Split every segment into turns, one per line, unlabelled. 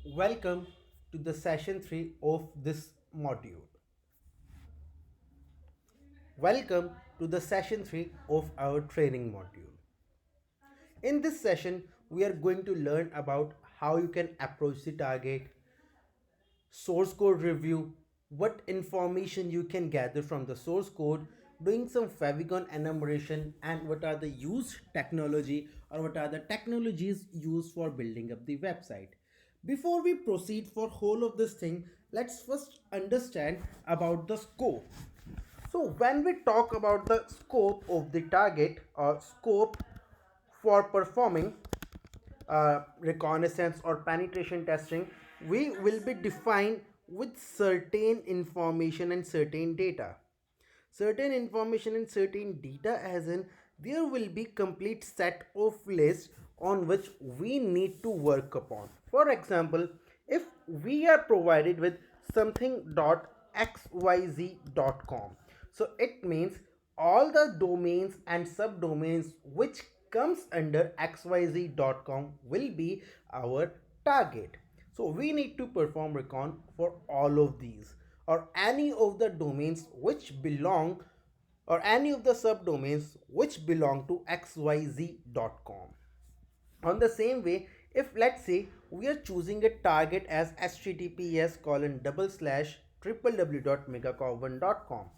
Welcome to the session 3 of this module. Welcome to the session 3 of our training module. In this session, we are going to learn about how you can approach the target, source code review, what information you can gather from the source code, doing some favicon enumeration, and what are the used technology or what are the technologies used for building up the website. Before we proceed for whole of this thing, let's first understand about the scope. So when we talk about the scope of the target or scope for performing reconnaissance or penetration testing, we will be defined with certain information and certain data. Certain information and certain data, as in there will be complete set of lists on which we need to work upon. For example, if we are provided with something.xyz.com, so it means all the domains and subdomains which comes under xyz.com will be our target. So we need to perform recon for all of these or any of the domains which belong or any of the subdomains which belong to xyz.com. On the same way, if let's say we are choosing a target as https colon double slash www.megacow1.com.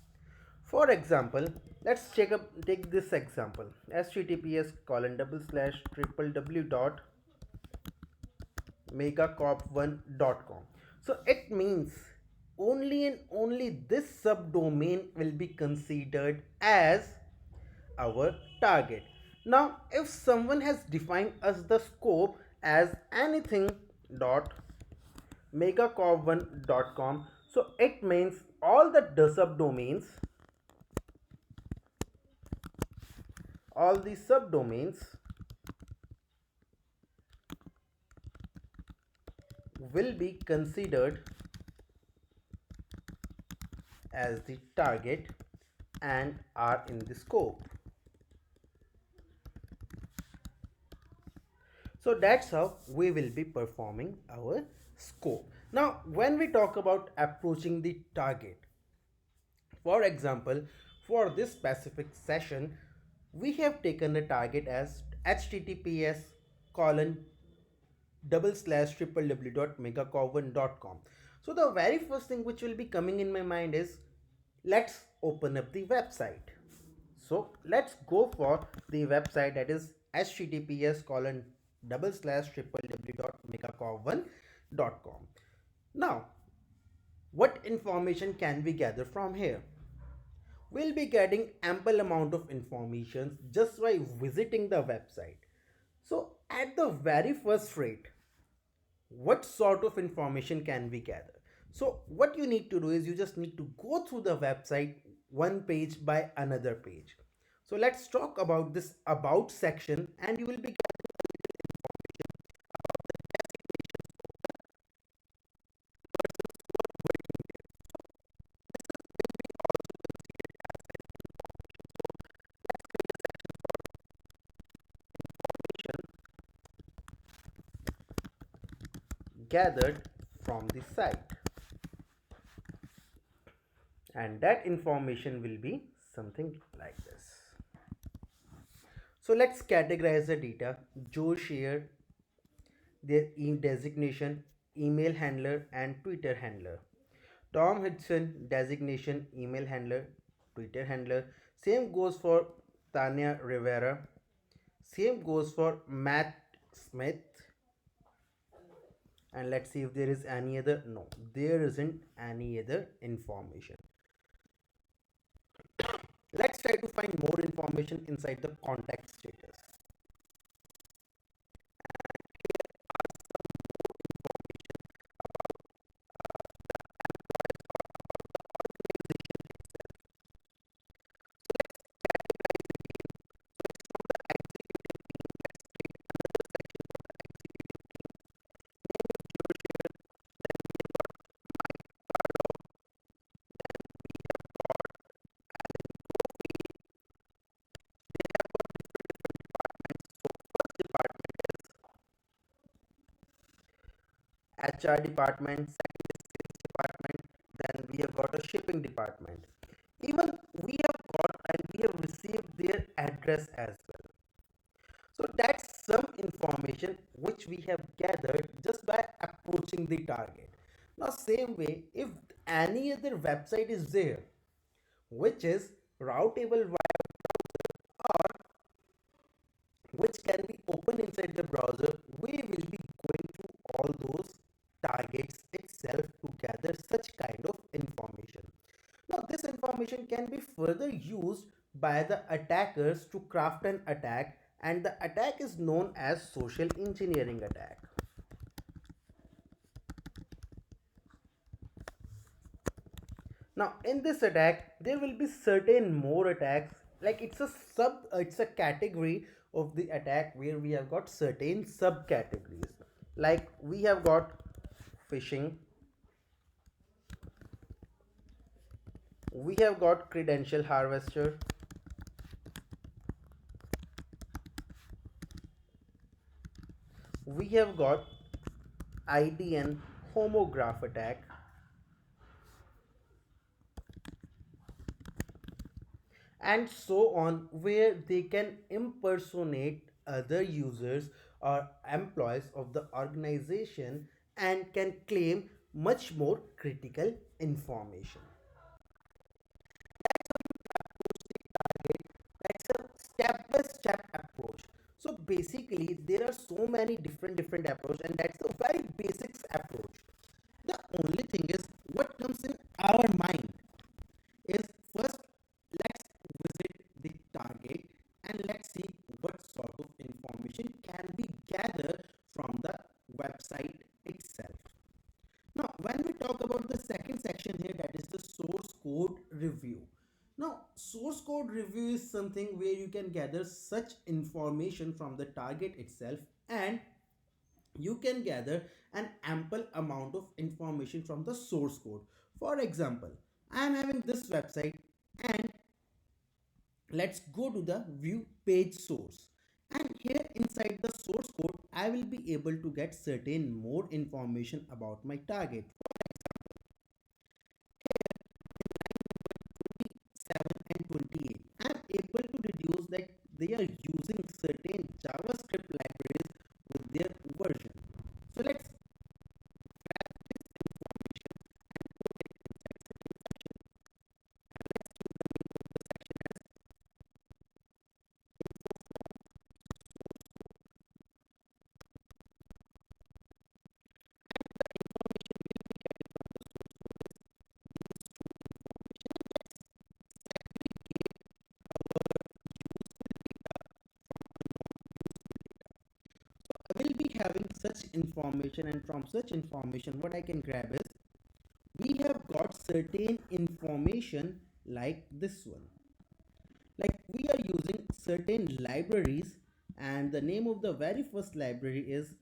For example, let's take this example, https colon double slash www.megacorp1.com. So it means only and only this subdomain will be considered as our target. Now if someone has defined us the scope as anything dot megacorp1.com, so it means all the subdomains will be considered as the target and are in the scope. So that's how we will be performing our scope. Now when we talk about approaching the target, for example, for this specific session we have taken a target as https colon double slash www.megacow1.com. So the very first thing which will be coming in my mind is, let's open up the website. So let's go for the website, that is https colon double slash www.megacow1.com. Now what information can we gather from here? We'll be getting ample amount of information just by visiting the website. So at the very first rate, what sort of information can we gather? So what you need to do is you just need to go through the website one page by another page. So let's talk about this about section, and you will be getting a little information about the designations of the persons who are working there. So this is will be also considered as an information. So let's create a section for information gathered from the site, and that information will be something like this. So let's categorize the data. Joe shared their designation, email handler, and Twitter handler. Tom Hudson designation, email handler, Twitter handler. Same goes for Tanya Rivera. Same goes for Matt Smith. And let's see if there is any other. No, there isn't any other information. Let's try to find more information inside the contact status. And here are some more information about the employees or about the organization itself. So let's categorize again. So it's from the executive team. Let's create another section for the executive team. Name is Joshua. Then we have got Mike Carlo. Then we have got Alan Brophy. They have got different departments. HR department, second is sales department, then we have got a shipping department. Even we have got and we have received their address as well. So that's some information which we have gathered just by approaching the target. Now, same way, if any other website is there which is routable or which can be open inside the browser, we will be going through all those targets itself to gather such kind of information. Now, this information can be further used by the attackers to craft an attack, and the attack is known as social engineering attack. Now, in this attack, there will be certain more attacks. Like it's a category of the attack where we have got certain subcategories. Like we have got phishing, we have got credential harvester, we have got IDN homograph attack, and so on, where they can impersonate other users or employees of the organization and can claim much more critical information. That's a step by step approach. So basically there are so many different approach, and that's the very basics approach. The only thing is what comes in our mind is, first let's visit the target and let's see what sort of information can be gathered from the website itself. Now, when we talk about the second section here, that is the source code review. Now, source code review is something where you can gather such information from the target itself, and you can gather an ample amount of information from the source code. For example, I am having this website, and let's go to the view page source, and here inside the source code I will be able to get certain more information about my target. 7 and 28, I'm able to deduce that they are using certain JavaScript libraries with their version. So let's grab this information and put it inside certain section, and let's give the name of the section as info from source code. And the information will be getting from the source code is these two information, and let's segregate our useful data from the non-useful data. So I will be having such information, and from such information what I can grab is, we have got certain information like this one. Like we are using certain libraries, and the name of the very first library is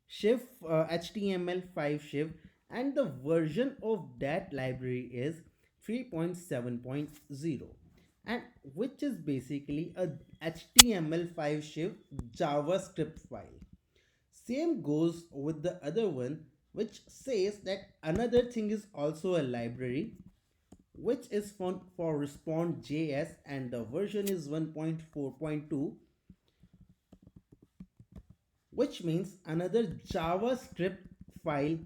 Shiv HTML5 Shiv, and the version of that library is 3.7.0, and which is basically a HTML5 Shiv JavaScript file. Same goes with the other one, which says that another thing is also a library, which is for respond.js, and the version is 1.4.2, which means another JavaScript file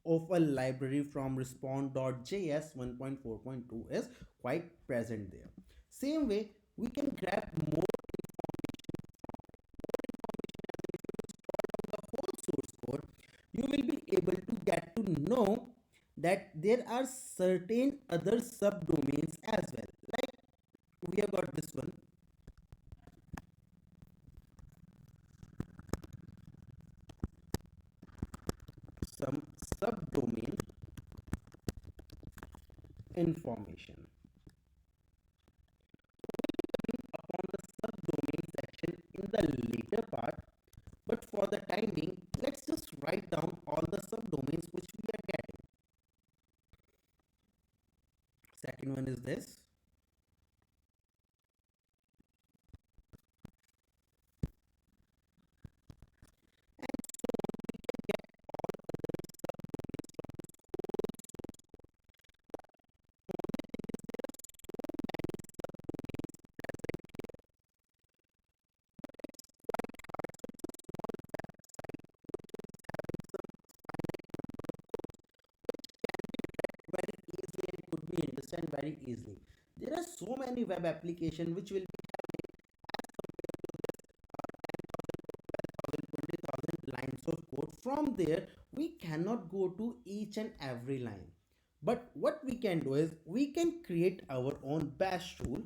of a library from respond.js 1.4.2 is quite present there. Same way, we can grab more information as if you scroll down the whole source code, you will be able to get to know that there are certain other subdomains as well. Like we have got this one, some subdomain information. Upon the subdomain section in the later part, but for the time being, let's just write down all the subdomains which we are getting. Second one is this. we understand very easily. There are so many web applications which will be having 20,000 lines of code. From there, we cannot go to each and every line. But what we can do is we can create our own bash tool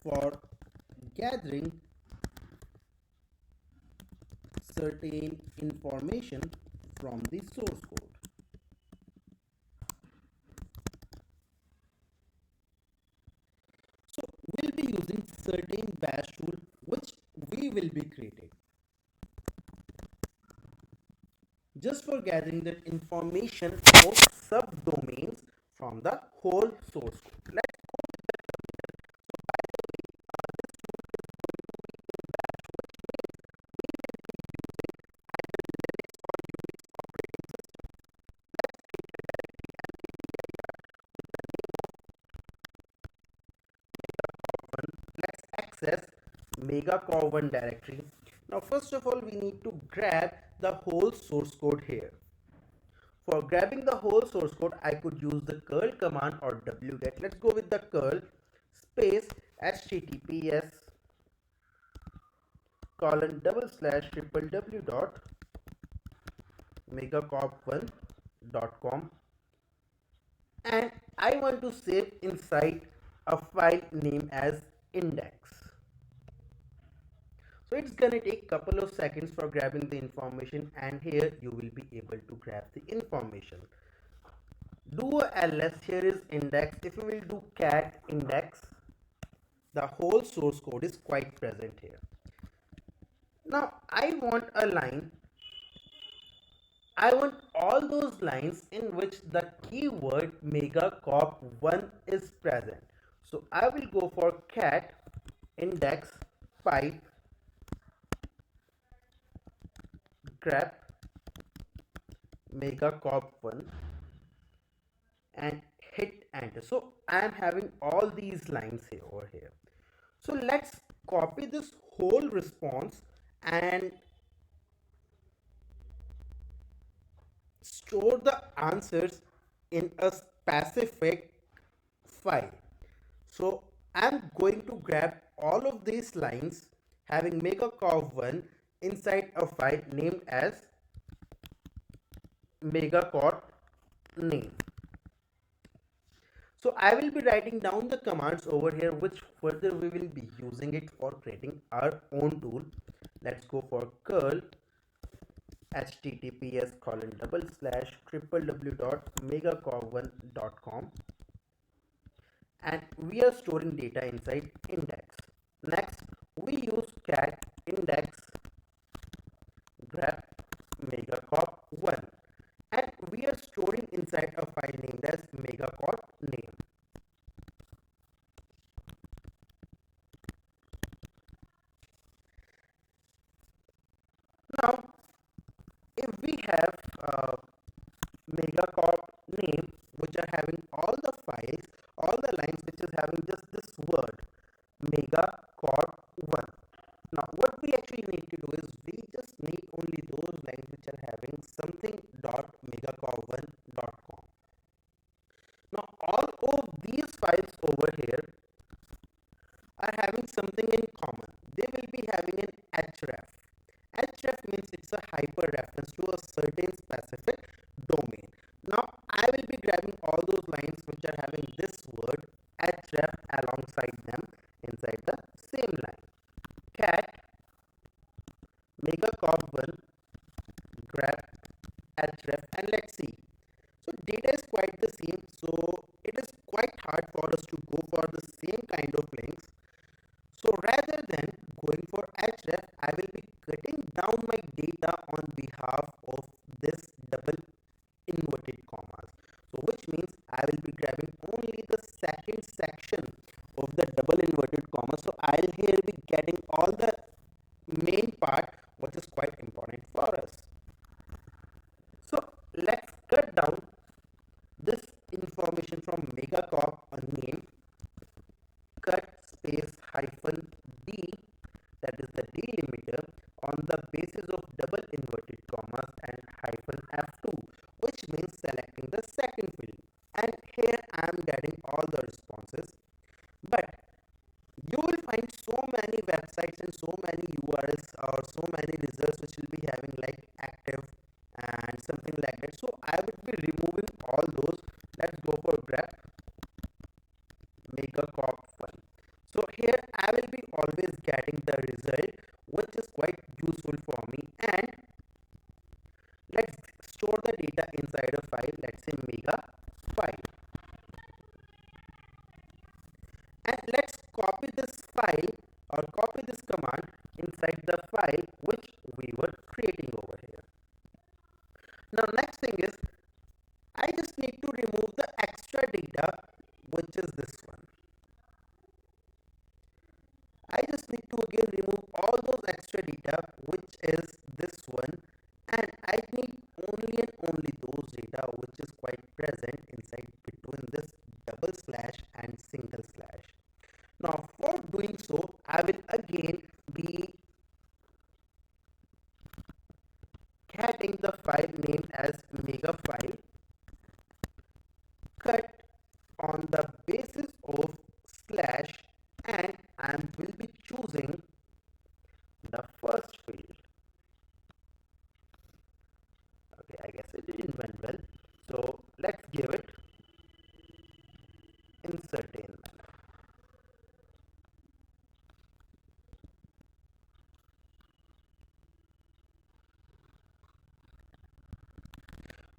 for gathering certain information from the source code. So we'll be using certain bash tool which we will be creating just for gathering that information of subdomains from the whole source code. Let's access megacore1 directory. Now first of all, we need to grab the whole source code here. For grabbing the whole source code, I could use the curl command or wget. Let's go with the curl space https colon double slash www dot megacorp1.com, and I want to save inside a file name as index. So it's gonna take couple of seconds for grabbing the information, and here you will be able to grab the information. Do a ls, here is index. If you will do cat index, the whole source code is quite present here. Now I want a line, I want all those lines in which the keyword megacorp1 is present. So I will go for cat index pipe grep megacorp1 and hit enter. So I am having all these lines here over here. So let's copy this whole response and store the answers in a specific file. So I'm going to grab all of these lines having megacorp1 inside a file named as megacorp name. So I will be writing down the commands over here which further we will be using it for creating our own tool. Let's go for curl https colon double slash www.megacorp1.com, and we are storing data inside index. Next we use cat index grep megacorp1, and we are storing inside a file named as megacorp name. Now if we have megacorp name which are having all the files, all the lines which is having just this word megacorp1. Now what we actually need to do is we just need only those lines which are having something dot megacorp1.com. Now all of these files over here are having something in common. They will be having an href. Href means it's a hyper reference to a certain specific domain. Now I will be grabbing all those lines which are having this word href alongside them inside the same line. Cat megacorp1 grep href, and let's see. So data is quite the same, so it is quite hard for us to go for the same kind of links. So rather than going for href, I will be cutting down my data on behalf of this double inverted commas. So which means I will be grabbing only the second section of the double inverted comma. So I'll here be getting all the main part which is quite important for us. So let's cut down this information from megacorp name, cut space hyphen d, that is the delimiter, on the basis of double inverted commas and hyphen f2, which means selecting the second field. many websites and so many URLs or so many results which will be having like active and something like that. So I would be removing all those. Let's go for grep mega cop 1. So here I will be always getting the result, which is quite useful for me. And let's store the data inside a file. Let's say mega file, and let's copy this file or copy this command inside the file which we were creating over here. Now next thing is I just need to remove the extra data, which is this one. I just need to again remove all those extra data, which is this one, and I need only and only those data which is quite present inside between this double slash and single slash. Now for doing so, I will again be getting the file name as mega file, cut on the basis of slash, and I will be choosing the first field. Okay, I guess it didn't went well. So let's give it in certain manner.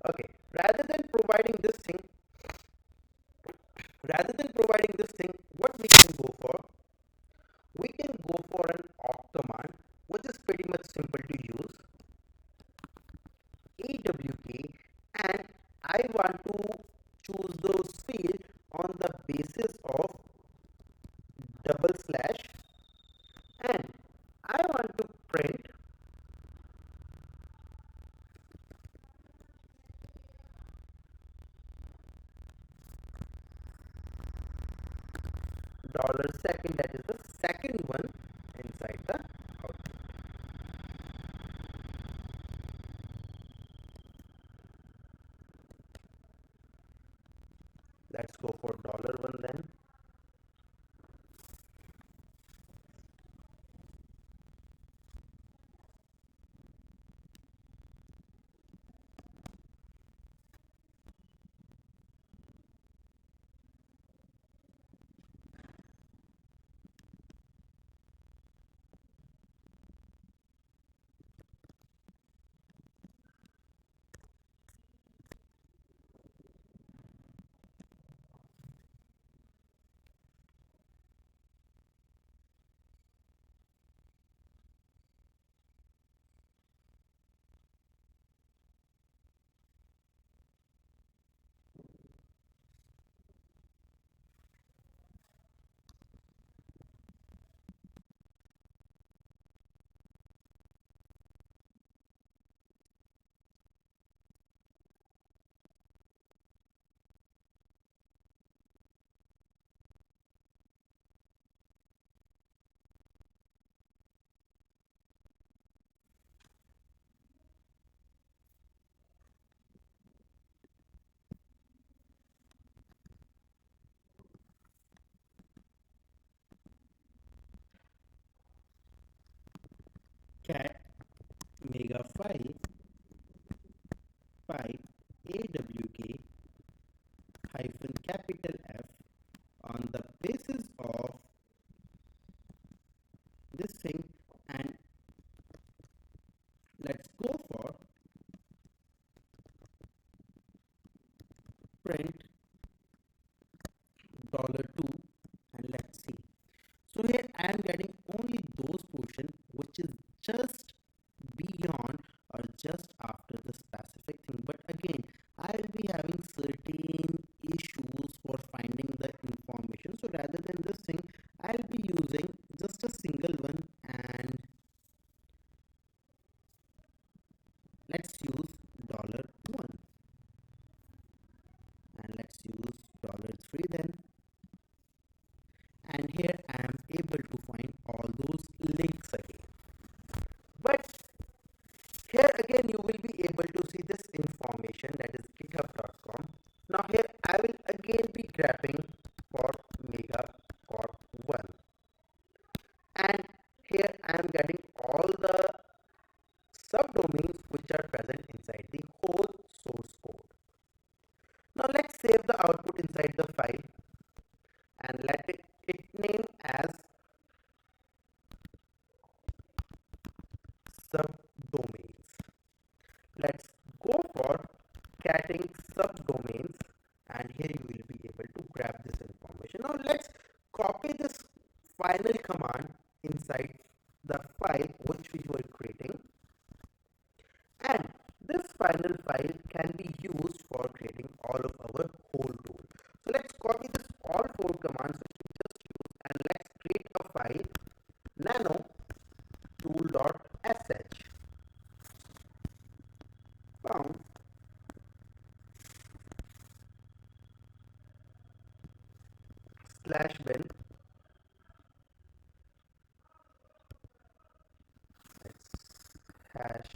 Okay, rather than providing this thing, what we can go for? We can go for an awk command, which is pretty much simple to use. AWK, and I want to choose those fields on the basis of double slash, and I want to print dollar second, that is the second one inside the output. Let's go for $1 then. Cat mega file pipe AWK hyphen capital F on the basis of this thing, and let's go for print $2, and let's see. So here I am getting only those portion which is just beyond or just after the specific thing, but again I will be having certain issues for finding the information. So rather than this thing, I will be using just a single one, and let's use $1, and let's use $3 then. And here I am able to find all those links again. But here again you will be able to see this information, that is github.com. Now here I will again be grabbing for mega corp 1, and here I am getting all the subdomains which are present inside the whole source code. Now let's save the output inside the file and let it name as subdomains. Let's go for catting subdomains, and here you will be able to grab this information. Now let's copy this final command inside the file which we were creating, and this final file can be used for creating all of our whole tool. So let's copy this all four commands which we just used, and let's create a file nano tool.sh found /bin hash.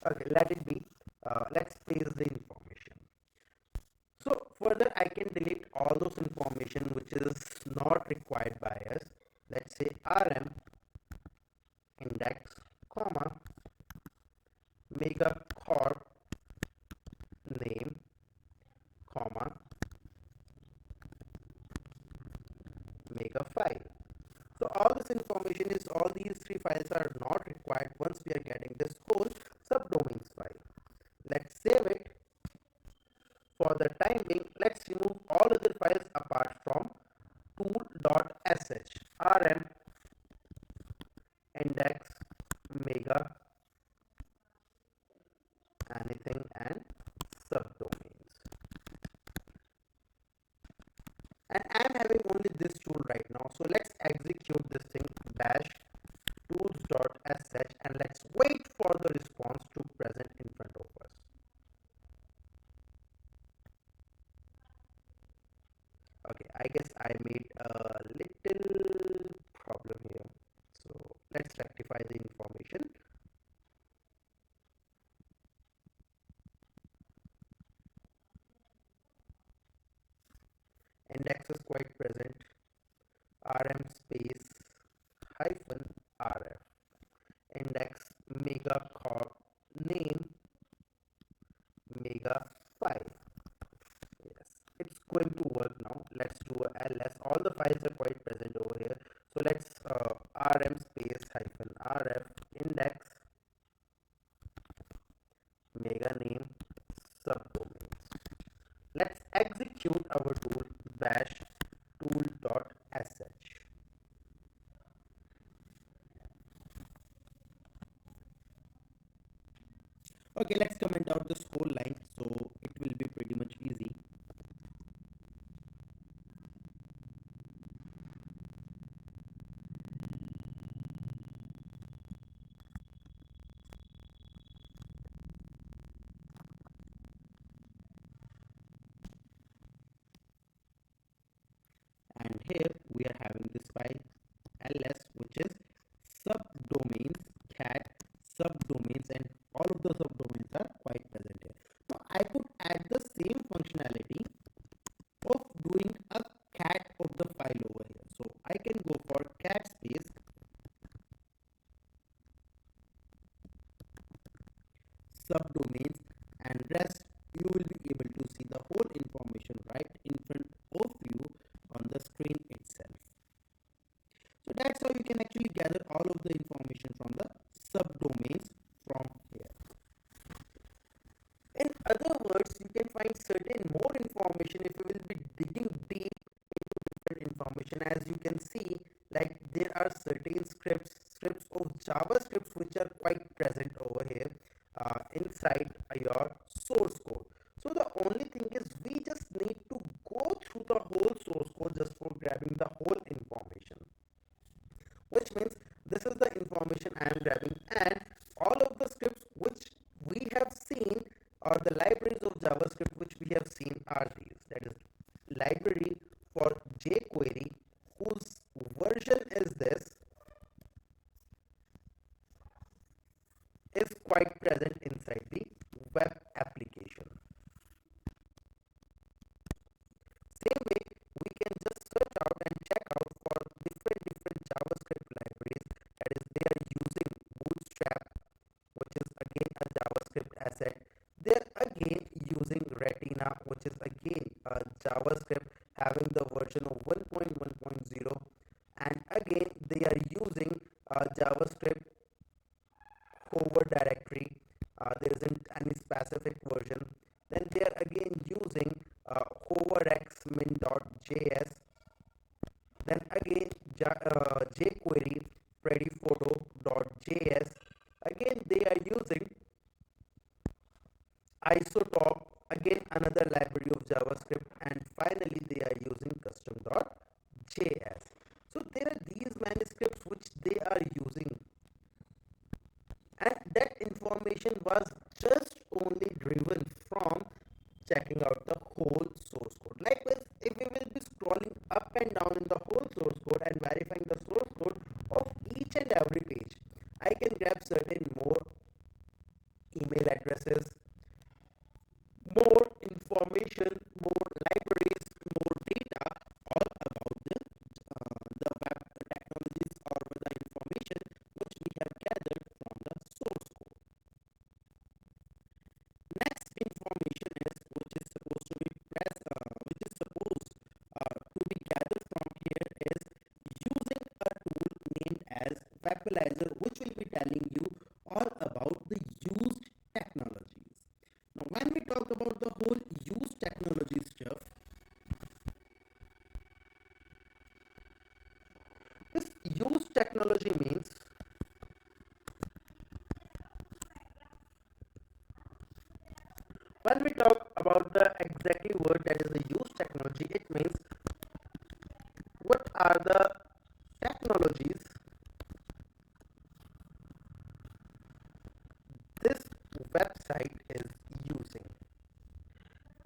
Okay, let it be. Let's paste the information. So further I can delete all those information which is not required by us. Let's say rm index comma megacorp name comma mega file. So all this information is, all these three files are not required once we are getting this whole subdomains file. Let's save it. For the time being, let's remove all other files apart from tool.sh, rm index mega anything and subdomains. And I am having only this tool right now, so let's execute this thing dash tools.sh and let's wait for the response to present in front of us. Okay, I guess I made a little problem here, so let's rectify the information. Index is quite present, rm space hyphen rf index mega corp name mega file. Yes, it's going to work now. Let's do a ls. All the files are quite present over here, so let's rm space hyphen rf index mega name subdomains. Let's execute our tool bash tool.sh. Okay, let's comment out this whole line, so it will be pretty much easy. And here we are having this file ls, which is subdomains cat subdomains, and all of the subdomains are quite present here. Now I could add the same functionality of doing a cat of the file over here. So I can go for cat space subdomains, and rest you will be able to see the whole information right in front of you on the screen itself. So that's how you can actually gather all of the information from the subdomains from here. In other words, you can find certain more information if you will be digging deep into different information. As you can see, like there are certain scripts of JavaScript which are quite present over here inside your source code. So the only thing is we just need to go through the whole source code just for grabbing the whole information, which means this is the information I am grabbing, and all of the scripts which we have seen, or the libraries of JavaScript which we have seen, are these. That is library for jQuery, whose version is this, is quite present inside the web application. Same way, we can just search out and check out for the and again they are using JavaScript hover directory. There isn't any specific version. Then they are again using hoverxmin.js. Then again jQuery prettyphoto.js. Again they are using isotalk, again another library of JavaScript, and finally they are using custom.js. So there are these many scripts which they are using, and that information was just only driven from checking out the whole source code. Likewise, if we will be scrolling up and down in the whole source code and verifying the source code of each and every page, I can grab certain more email addresses, more information, more libraries, more data, all about the web technologies or the information which we have gathered from the source code. Next information is which is supposed to be to be gathered from here is using a tool named as Wappalyzer, which will be telling you all about the used technologies. Now, when we talk about the whole used technology stuff, this used technology means when we talk about the exactly word that is the used technology, it means what are the technologies this website is using.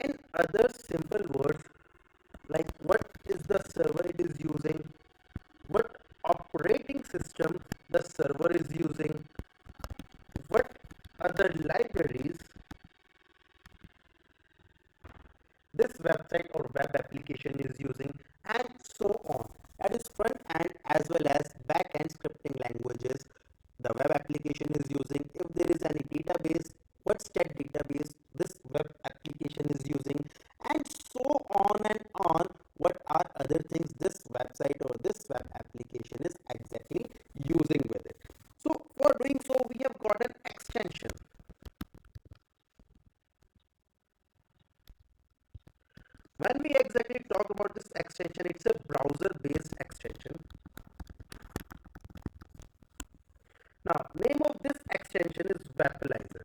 In other simple words, like what is the server it is using, what operating system the server is using, what other libraries this website or web application is using, and so on. That is front end as well as back end scripting languages the web application is using. If there is any database, what's that database this web application is using, and so on and on. What are other things this website or this web application is exactly using with it. So for doing so, we have got an extension. When we exactly talk about this extension, it's a browser based extension. Now, name of this extension is Wappalyzer.